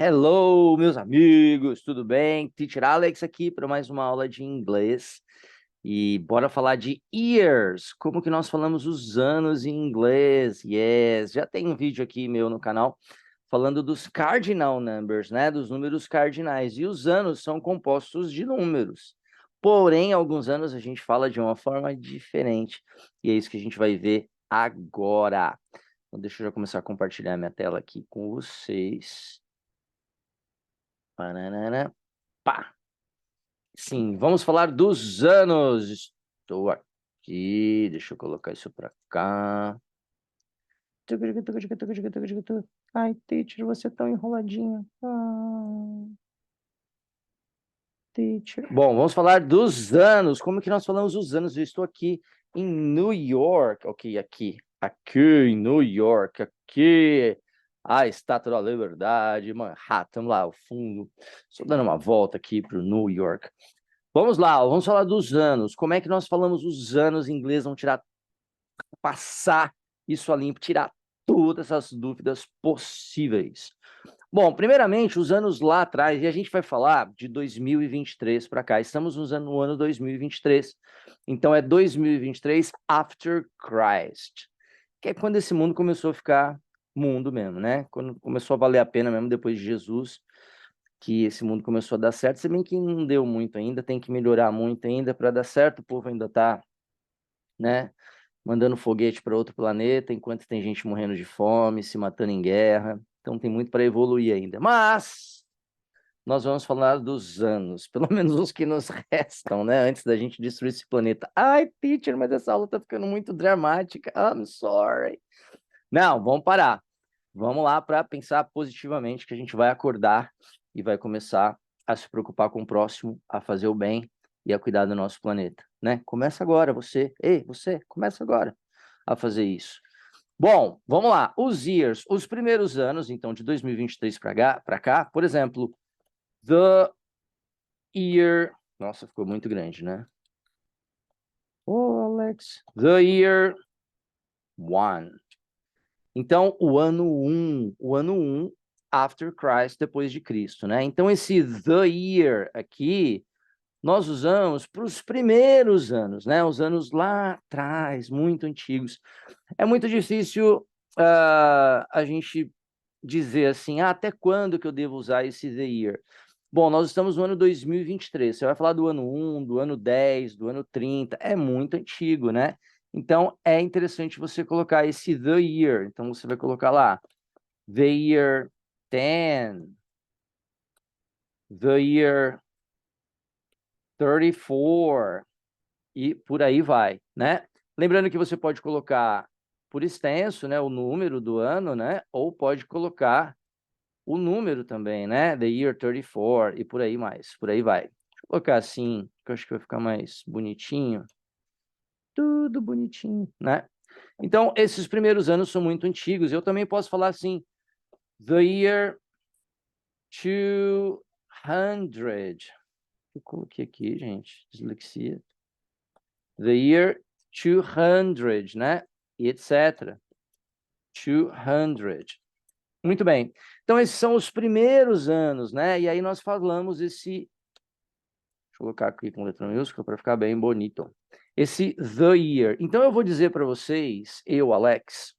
Hello, meus amigos, tudo bem? Teacher Alex aqui para mais uma aula de inglês. E bora falar de years, como que nós falamos os anos em inglês. Yes, já tem um vídeo aqui meu no canal falando dos cardinal numbers, né? Dos números cardinais. E os anos são compostos de números. Porém, alguns anos a gente fala de uma forma diferente. E é isso que a gente vai ver agora. Então, deixa eu já começar a compartilhar minha tela aqui com vocês. Banana, pá. Sim, vamos falar dos anos. Estou aqui, deixa eu colocar isso para cá. Ai, teacher, você é tão enroladinho. Teacher. Bom, vamos falar dos anos. Como que nós falamos os anos? Eu estou aqui em New York. Ok, aqui em New York, aqui. A Estátua da Liberdade, Manhattan, lá ao fundo. Estou dando uma volta aqui para o New York. Vamos lá, vamos falar dos anos. Como é que nós falamos os anos em inglês? Vamos passar isso a limpo, tirar todas as dúvidas possíveis. Bom, primeiramente, os anos lá atrás, e a gente vai falar de 2023 para cá. Estamos no ano 2023. Então, é 2023 after Christ. Que é quando esse mundo começou a ficar mundo mesmo, né? Quando começou a valer a pena mesmo depois de Jesus, que esse mundo começou a dar certo, se bem que não deu muito ainda, tem que melhorar muito ainda para dar certo, o povo ainda está, né, mandando foguete para outro planeta, enquanto tem gente morrendo de fome, se matando em guerra, então tem muito para evoluir ainda, mas nós vamos falar dos anos, pelo menos os que nos restam, né, antes da gente destruir esse planeta. Ai, teacher, mas essa aula tá ficando muito dramática, I'm sorry. Não, vamos parar. Vamos lá para pensar positivamente que a gente vai acordar e vai começar a se preocupar com o próximo, a fazer o bem e a cuidar do nosso planeta, né? Começa agora, você. Ei, você, começa agora a fazer isso. Bom, vamos lá. Os years, os primeiros anos, então, de 2023 para cá, por exemplo, the year... Nossa, ficou muito grande, né? Ô, Alex. The year one. Então, o ano 1 after Christ, depois de Cristo, né? Então, esse the year aqui, nós usamos para os primeiros anos, né? Os anos lá atrás, muito antigos. É muito difícil a gente dizer assim, até quando que eu devo usar esse the year? Bom, nós estamos no ano 2023. Você vai falar do ano 1, do ano 10, do ano 30. É muito antigo, né? Então, é interessante você colocar esse the year. Então, você vai colocar lá, the year 10, the year 34, e por aí vai, né? Lembrando que você pode colocar por extenso, né, o número do ano, né? Ou pode colocar o número também, né? The year 34 e por aí mais, por aí vai. Deixa eu colocar assim, que eu acho que vai ficar mais bonitinho. Tudo bonitinho, né? Então, esses primeiros anos são muito antigos. Eu também posso falar assim, the year 200. Eu coloquei aqui, gente, dislexia. The year 200, né? E etc. 200. Muito bem. Então, esses são os primeiros anos, né? E aí nós falamos esse... Deixa eu colocar aqui com letra minúscula para ficar bem bonito. Esse the year. Então, eu vou dizer para vocês, eu, Alex,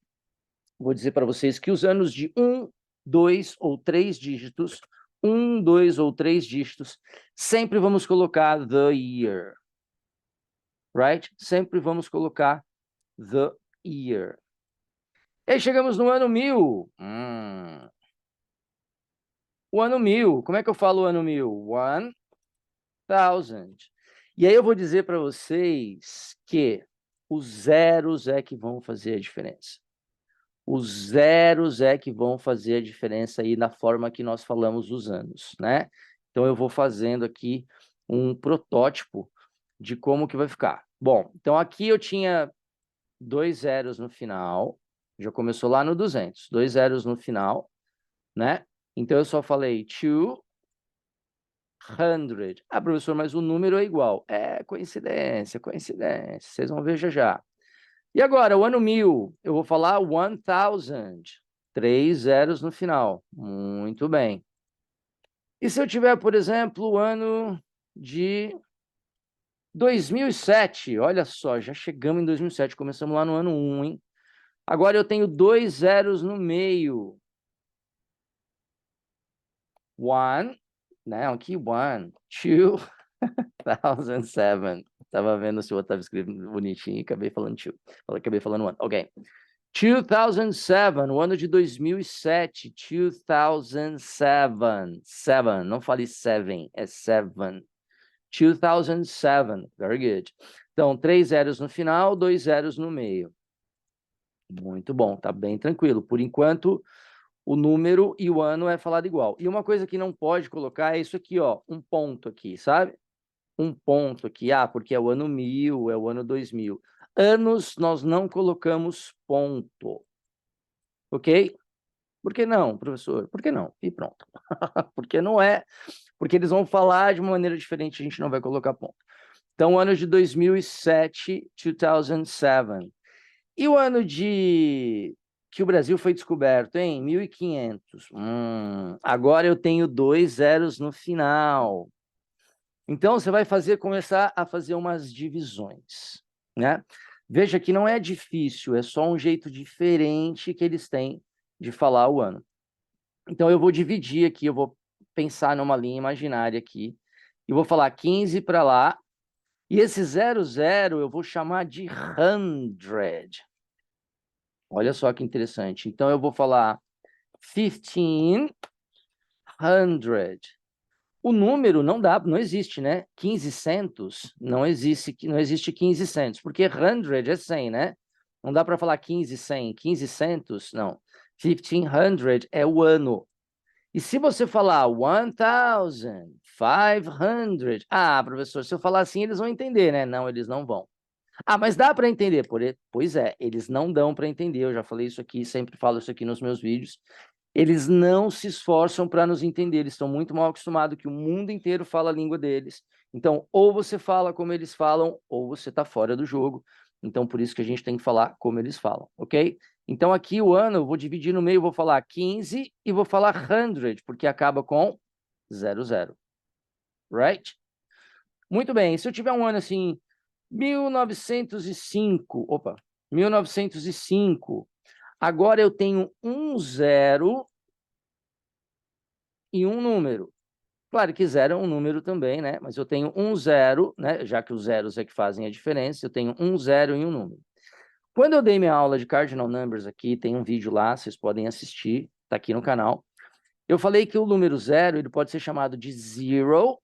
vou dizer para vocês que os anos de 1, 2 ou 3 dígitos, 1, 2 ou 3 dígitos, sempre vamos colocar the year. Right? Sempre vamos colocar the year. E aí chegamos no ano 1000. O ano 1000. Como é que eu falo o ano 1000? 1000. E aí eu vou dizer para vocês que os zeros é que vão fazer a diferença. Os zeros é que vão fazer a diferença aí na forma que nós falamos os anos, né? Então, eu vou fazendo aqui um protótipo de como que vai ficar. Bom, então aqui eu tinha 2 zeros no final, já começou lá no 200, 2 zeros no final, né? Então, eu só falei 200. Ah, professor, mas o número é igual. É, coincidência, coincidência. Vocês vão ver já já. E agora, o ano 1000, eu vou falar 1000. 3 zeros no final. Muito bem. E se eu tiver, por exemplo, o ano de 2007, olha só, já chegamos em 2007, começamos lá no ano 1, hein? Agora eu tenho 2 zeros no meio. One, não, aqui one, 2007. Estava vendo se o outro estava escrito bonitinho e acabei falando two. Acabei falando one, ok. 2007, o ano de 2007, 2007, seven, não fale seven, é seven. 2007, very good. Então, 3 zeros no final, 2 zeros no meio. Muito bom, tá bem tranquilo. Por enquanto, o número e o ano é falado igual. E uma coisa que não pode colocar é isso aqui, ó, um ponto aqui, sabe? Um ponto aqui, porque é o ano 1000, é o ano 2000. Anos, nós não colocamos ponto, ok? Por que não, professor? Por que não? E pronto. Porque não é, porque eles vão falar de uma maneira diferente, a gente não vai colocar ponto. Então, o ano de 2007, 2007. E o ano de que o Brasil foi descoberto, hein? 1500. Agora eu tenho 2 zeros no final. Então, você vai começar a fazer umas divisões, né? Veja que não é difícil, é só um jeito diferente que eles têm de falar o ano. Então, eu vou dividir aqui, eu vou pensar numa linha imaginária aqui, e vou falar 15 para lá, e esse 00 eu vou chamar de 100. Olha só que interessante. Então, eu vou falar 1500. O número não dá, não existe, né? 1500 não existe 1500, porque 100 é 100, né? Não dá para falar 1500, 1500, não. 1500 é o ano. E se você falar 1500, professor, se eu falar assim, eles vão entender, né? Não, eles não vão. Mas dá para entender, pois é, eles não dão para entender, eu já falei isso aqui, sempre falo isso aqui nos meus vídeos, eles não se esforçam para nos entender, eles estão muito mal acostumados que o mundo inteiro fala a língua deles, então ou você fala como eles falam, ou você está fora do jogo, então por isso que a gente tem que falar como eles falam, ok? Então aqui o ano, eu vou dividir no meio, vou falar 15 e vou falar 100, porque acaba com 00, right? Muito bem, se eu tiver um ano assim, 1905, 1905. Agora eu tenho um zero e um número. Claro que zero é um número também, né? Mas eu tenho um zero, né? Já que os zeros é que fazem a diferença, eu tenho um zero e um número. Quando eu dei minha aula de Cardinal Numbers aqui, tem um vídeo lá, vocês podem assistir, tá aqui no canal. Eu falei que o número zero, ele pode ser chamado de zero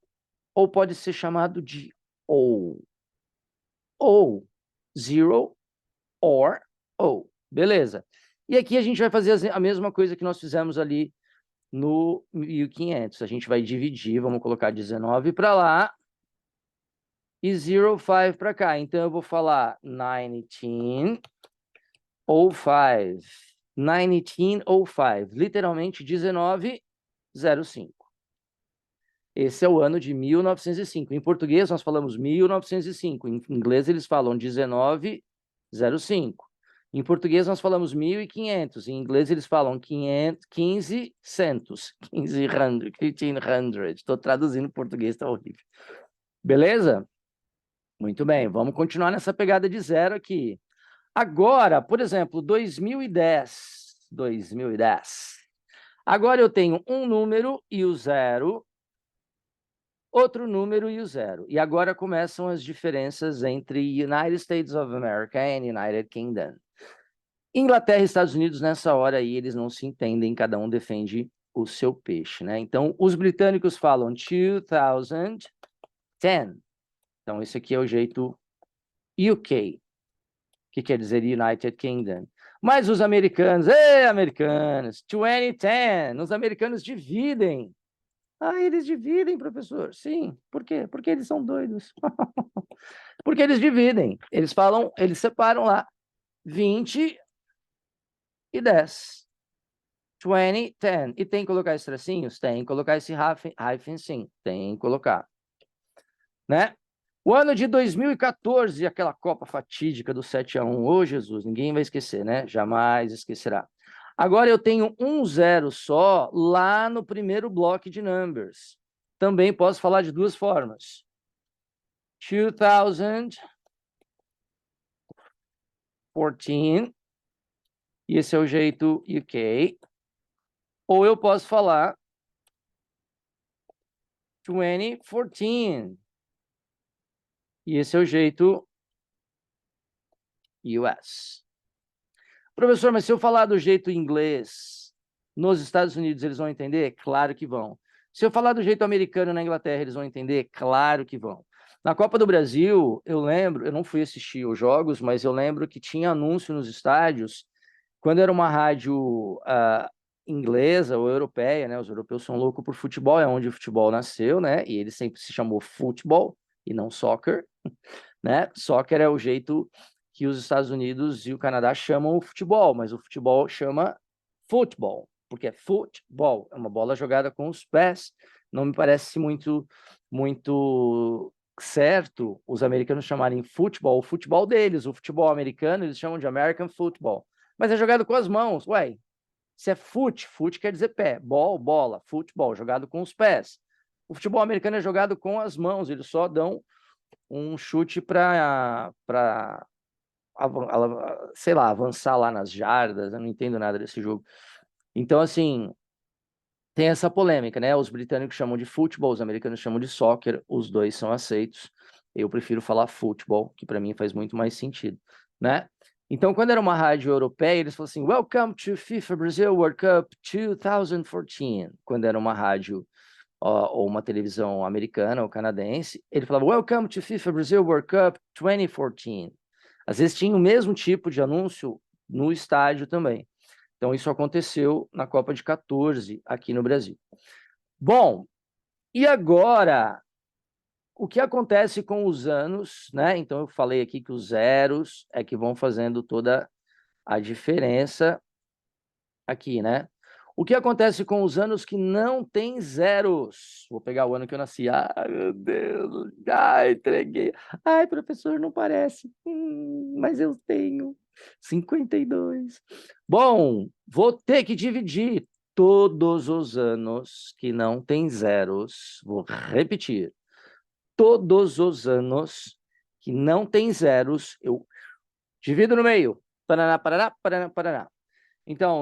ou pode ser chamado de ou. Ou zero or ou. Beleza. E aqui a gente vai fazer a mesma coisa que nós fizemos ali no 1500. A gente vai dividir, vamos colocar 19 para lá e 05 para cá. Então, eu vou falar 1905. 1905, literalmente 1905. Esse é o ano de 1905. Em português, nós falamos 1905. Em inglês, eles falam 1905. Em português, nós falamos 1500. Em inglês, eles falam 1500. 1500. Estou traduzindo em português, está horrível. Beleza? Muito bem, vamos continuar nessa pegada de zero aqui. Agora, por exemplo, 2010. 2010. Agora eu tenho um número e o zero, outro número e o zero. E agora começam as diferenças entre United States of America e United Kingdom. Inglaterra e Estados Unidos, nessa hora aí, eles não se entendem, cada um defende o seu peixe, né? Então, os britânicos falam 2010. Então, esse aqui é o jeito UK, que quer dizer United Kingdom. Mas os americanos, americanos, 2010, os americanos dividem. Eles dividem, professor. Sim. Por quê? Porque eles são doidos. Porque eles dividem. Eles falam, eles separam lá 20 e 10. 20, 10. E tem que colocar esses tracinhos? Tem que colocar esse hyphen, sim. Tem que colocar. Né? O ano de 2014, aquela Copa fatídica do 7-1. Ô, Jesus, ninguém vai esquecer, né? Jamais esquecerá. Agora eu tenho um zero só lá no primeiro bloco de numbers. Também posso falar de duas formas. 2014, e esse é o jeito UK. Ou eu posso falar 2014, e esse é o jeito US. Professor, mas se eu falar do jeito inglês nos Estados Unidos, eles vão entender? Claro que vão. Se eu falar do jeito americano na Inglaterra, eles vão entender? Claro que vão. Na Copa do Brasil, eu lembro, eu não fui assistir os jogos, mas eu lembro que tinha anúncio nos estádios, quando era uma rádio inglesa ou europeia, né? Os europeus são loucos por futebol, é onde o futebol nasceu, né? E ele sempre se chamou futebol e não soccer, né? Soccer é o jeito que os Estados Unidos e o Canadá chamam o futebol, mas o futebol chama futebol, porque é futebol, é uma bola jogada com os pés. Não me parece muito certo os americanos chamarem futebol o futebol deles, o futebol americano eles chamam de American football, mas é jogado com as mãos. Ué, se é fute quer dizer pé, bola, futebol, jogado com os pés. O futebol americano é jogado com as mãos, eles só dão um chute para sei lá, avançar lá nas jardas. Eu não entendo nada desse jogo. Então, assim, tem essa polêmica, né? Os britânicos chamam de futebol, os americanos chamam de soccer, os dois são aceitos. Eu prefiro falar futebol, que para mim faz muito mais sentido, né? Então, quando era uma rádio europeia, eles falavam assim: Welcome to FIFA Brazil World Cup 2014. Quando era uma rádio ou uma televisão americana ou canadense, ele falava Welcome to FIFA Brazil World Cup 2014. Às vezes tinha o mesmo tipo de anúncio no estádio também. Então, isso aconteceu na Copa de 14 aqui no Brasil. Bom, e agora, o que acontece com os anos, né? Então, eu falei aqui que os zeros é que vão fazendo toda a diferença aqui, né? O que acontece com os anos que não tem zeros? Vou pegar o ano que eu nasci. Ai, meu Deus. Ai, entreguei. Ai, professor, não parece. Mas eu tenho 52. Bom, vou ter que dividir todos os anos que não tem zeros. Vou repetir. Todos os anos que não tem zeros, eu divido no meio. Paraná, paraná, paraná, paraná. Então,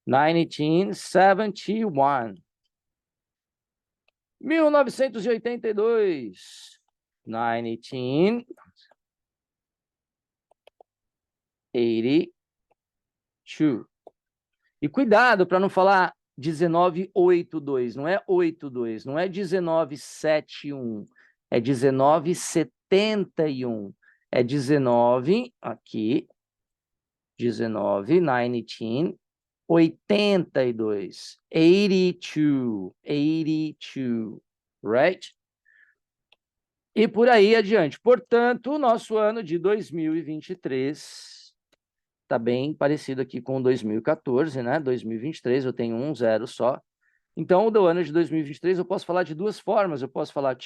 1971. 1982. 1982. E cuidado para não falar 1982, não é 82, não é 1971, é 1971. É 19, aqui, 19, 1982. 82, 82, right? E por aí adiante. Portanto, o nosso ano de 2023 está bem parecido aqui com 2014, né? 2023 eu tenho um zero só. Então, do ano de 2023 eu posso falar de duas formas. Eu posso falar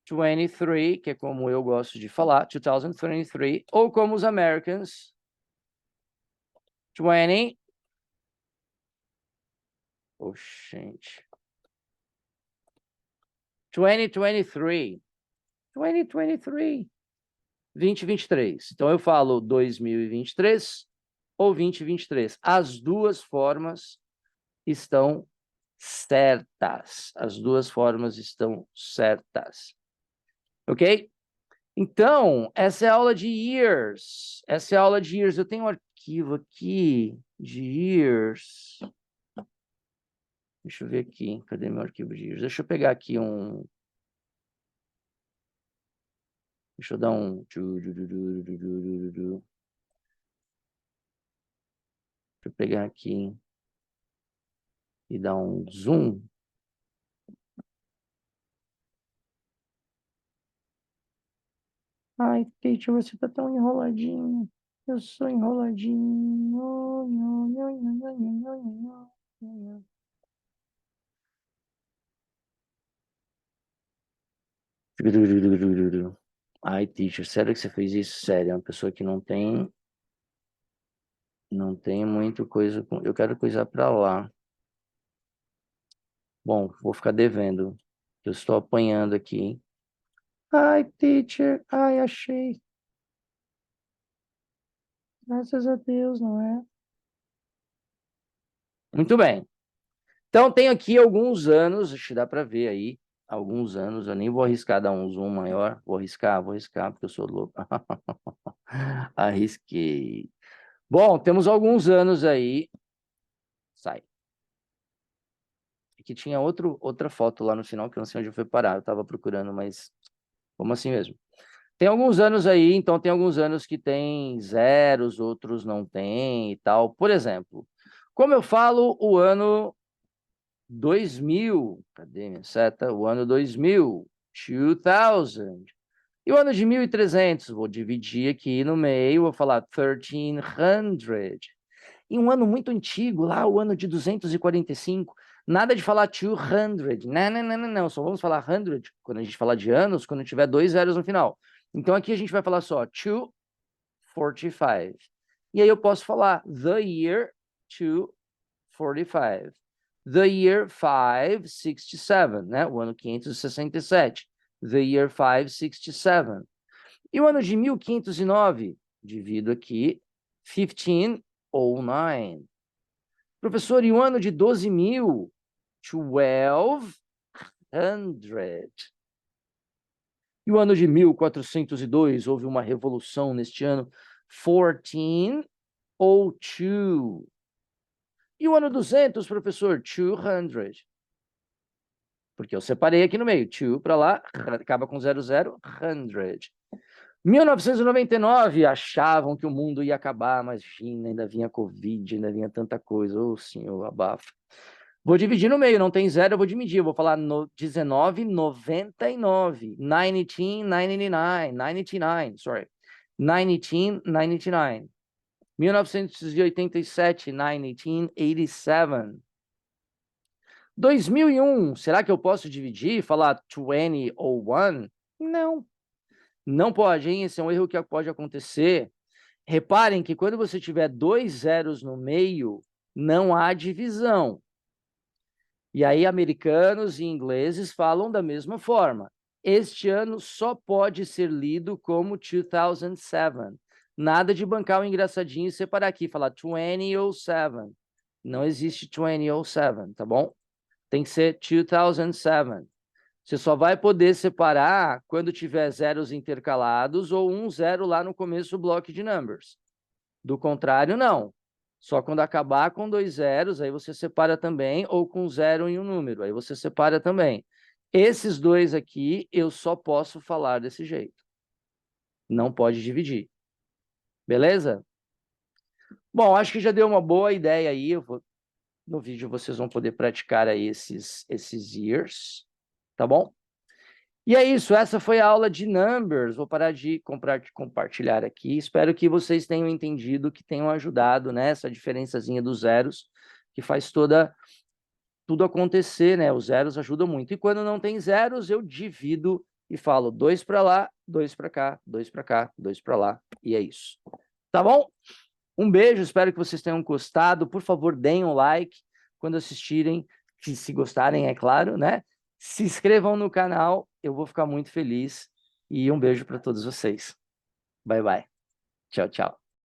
2023, que é como eu gosto de falar, 2023, ou como os Americans, 20. Oh, gente. 2023. 2023. 2023. Então, eu falo 2023 ou 2023. As duas formas estão certas. As duas formas estão certas. Ok? Então, essa é a aula de years. Essa é a aula de years. Eu tenho um arquivo aqui de years. Deixa eu ver aqui. Cadê meu arquivo de years? Deixa eu pegar aqui um... Deixa eu dar um... Deixa eu pegar aqui e dar um zoom. Ai, Kate, você tá tão enroladinho. Eu sou enroladinho. Ai, teacher, sério que você fez isso? Sério, é uma pessoa que não tem muito coisa. Eu quero coisar para lá. Bom, vou ficar devendo. Eu estou apanhando aqui. Ai, teacher. Ai, achei. Graças a Deus, não é? Muito bem. Então, tem aqui alguns anos, acho que dá para ver aí. Alguns anos, eu nem vou arriscar dar um zoom maior. Vou arriscar, porque eu sou louco. Arrisquei. Bom, temos alguns anos aí. Sai. Que tinha outra foto lá no final, que eu não sei onde foi parar. Eu estava procurando, mas como assim mesmo? Tem alguns anos aí, então tem alguns anos que tem zeros, outros não tem e tal. Por exemplo, como eu falo o ano 2000, cadê minha seta? O ano 2000, 2000. E o ano de 1300, vou dividir aqui no meio, vou falar 1300. E um ano muito antigo, lá o ano de 245, nada de falar 200. Não, não, não, não, não. Só vamos falar 100 quando a gente falar de anos, quando tiver 2 zeros no final. Então aqui a gente vai falar só 245. E aí eu posso falar the year 245. The year 567, né? O ano 567. The year 567. E o ano de 1509, divido aqui, 1509. Professor, e o ano de 12.000? 1200. E o ano de 1402, houve uma revolução neste ano, 1402. E o ano 200, professor, 200. Porque eu separei aqui no meio, 2 para lá, acaba com 00, 100. 1999, achavam que o mundo ia acabar, mas ainda vinha Covid, ainda vinha tanta coisa. Ô, senhor, abafa. Vou dividir no meio, não tem zero, eu vou dividir. Eu vou falar 1999. 1999, 99, sorry. 1999. 1987, 1987. 2001, será que eu posso dividir e falar 2001? Não. Não pode, hein? Esse é um erro que pode acontecer. Reparem que quando você tiver 2 zeros no meio, não há divisão. E aí, americanos e ingleses falam da mesma forma. Este ano só pode ser lido como 2007. Nada de bancar o engraçadinho e separar aqui, falar 2007. Não existe 2007, tá bom? Tem que ser 2007. Você só vai poder separar quando tiver zeros intercalados ou um zero lá no começo do bloco de numbers. Do contrário, não. Só quando acabar com 2 zeros, aí você separa também, ou com 0 em um número, aí você separa também. Esses dois aqui, eu só posso falar desse jeito. Não pode dividir. Beleza? Bom, acho que já deu uma boa ideia aí. No vídeo vocês vão poder praticar aí esses years, tá bom? E é isso, essa foi a aula de Numbers. Vou parar de compartilhar aqui. Espero que vocês tenham entendido, que tenham ajudado, né? Essa diferençazinha dos zeros, que faz tudo acontecer, né? Os zeros ajudam muito. E quando não tem zeros, eu divido e falo 2 para lá, 2 para cá, 2 para cá, 2 para lá. E é isso. Tá bom? Um beijo, espero que vocês tenham gostado. Por favor, deem um like quando assistirem, se gostarem, é claro, né? Se inscrevam no canal, eu vou ficar muito feliz. E um beijo para todos vocês. Bye, bye. Tchau, tchau.